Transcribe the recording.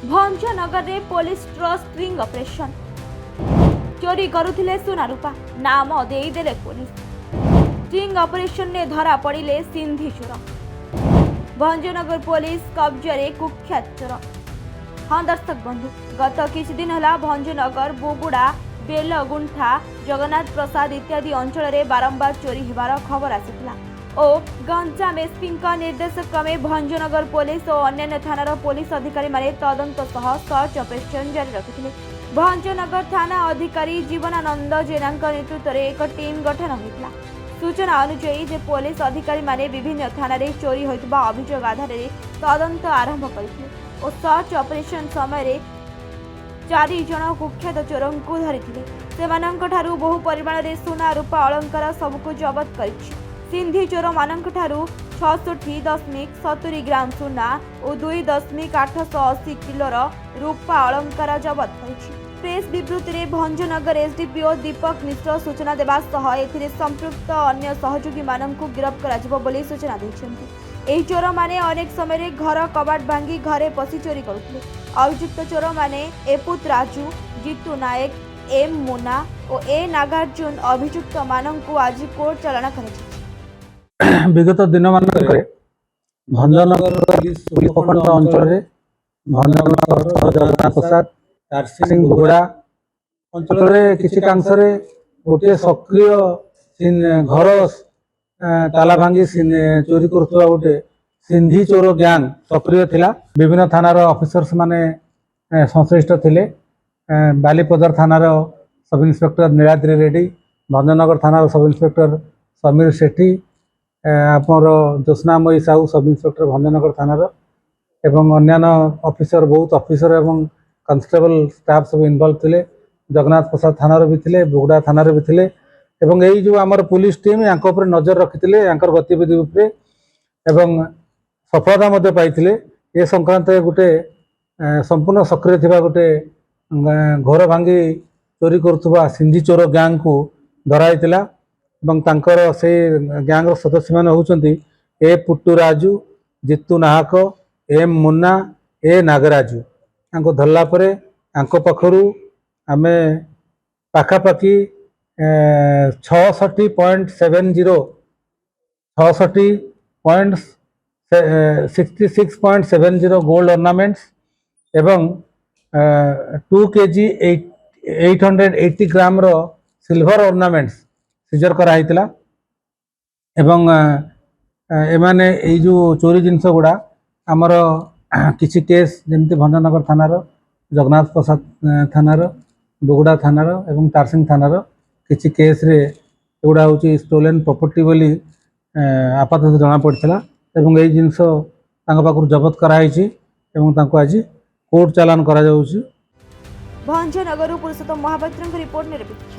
भंजनगर रे police trust string operation चोरी करुथिले सुना रूपा नाम देदेले पुलिस स्ट्रिंग ऑपरेशन ने धरा पड़िले सिंधी चोर भंजनगर पुलिस कब्जे कुख्यात चोर। हाँ दर्शक बंधु गत किछ दिन है भंजनगर बुगुड़ा बेलगुंठा जगन्नाथ प्रसाद इत्यादि अंचल बारंबार चोरी होबार खबर आसाला और गंजाम एसपी निर्देश क्रमे भंजनगर पुलिस और अन्य थानार पुलिस अधिकारी माने तदंत सह सर्च ऑपरेशन जारी रखिथिले। भंजनगर थाना अधिकारी जीवनानंद जेना नेतृत्व में एक टीम गठन होता। सूचना अनुसार जे पुलिस अधिकारी माने विभिन्न थाना रे चोरी होइतबा अभियोग आधार रे तदंत आरंभ करथिले और सर्च ऑपरेशन समय 4 जन कुख्यात चोरों को धरिथिले। सेमानंकठारु बहु परिमाण रे सोना रूपा अलंकार सबको जबत करिछि। सिंधी चोर मानक ठारू 66.70 ग्राम सोना और 2.880 किलोर रूपा अलंकार जबत करिछि। प्रेस विवृत्ति में भंजनगर एसडीपीओ दीपक मिश्र सूचना देवा सह एथिरे संपृक्त अन्य सहयोगी मानक गिरफ कराजिबो बोली सूचना दैछन्ति। एही चोर माने अनेक समय घर कबाट भांगी घरे पसी चोरी करुथिले। अभियुक्त चोर माने एपुत राजू जीतू नायक एम मुना और ए नागार्जुन अभियुक्त मानक आज कोर्ट चालाण कराजिबो। विगत दिन मानक भंजनगर पुलिस उपखंड अंचल भंजनगर जगन्नाथ प्रसाद तारसिंह बुगुड़ा अंचल किसी कांशरे गोटे सक्रिय घर ताला भांगी चोरी करुवा गोटे सिंधी चोर गैंग सक्रिय थिला। विभिन्न थानार ऑफिसर्स माने संश्लिष्ट थिले। बालीपदर थानार सब इन्स्पेक्टर नीलाद्री रेड्डी, भंजनगर थानार सब इन्स्पेक्टर समीर सेठी, आपर ज्योत्नामयी साहू सब इन्स्पेक्टर भंजनगर थानार एवं अन्यान्य ऑफिसर बहुत ऑफिसर एवं कॉन्स्टेबल स्टाफ सब इनवॉल्व थिले। जगन्नाथ प्रसाद थानार भी थिले, बुगुड़ा थानार भी थिले एवं यही जो आमर पुलिस टीम यांकर ऊपर नजर रखिथिले यांकर गतिविधि उपरे एवं सफलता मध्य पाइथिले। ए संक्रांत गोटे संपूर्ण सक्रिय थिबा गोटे घर भांगी चोरी करुवा सिंधी चोर गैंग को धराइतिला एवं तांकर से गैंग सदस्य माने होउचंती ए पुट्टू राजू, जीतू नाहक, एम मुन्ना, ए नागराजू। आंको धरला परे आंको पखरु आमे पाखापाखी 66.70 गोल्ड ऑर्नामेंट्स एवं 2 kg 880 ग्राम रो सिल्वर ऑर्नामेंट्स सीजर कराइतिला एवं एमाने ए जो चोरी जिनस गुड़ा आमर किसी केस जमती भंजनगर थानार, जगन्नाथ प्रसाद थानार, बुगुड़ा थानार एवं तारसिंह थानार किसी केस रे एगुड़ा हूँ स्टोलेन प्रॉपर्टी बोली आपातत जना पड़ता एवं यही जिनस पाखु जबत कराई आज कोर्ट चालान करा जाउछि। भंजनगर पुरुषोत्तम महापात्र रिपोर्ट निरपेक्ष।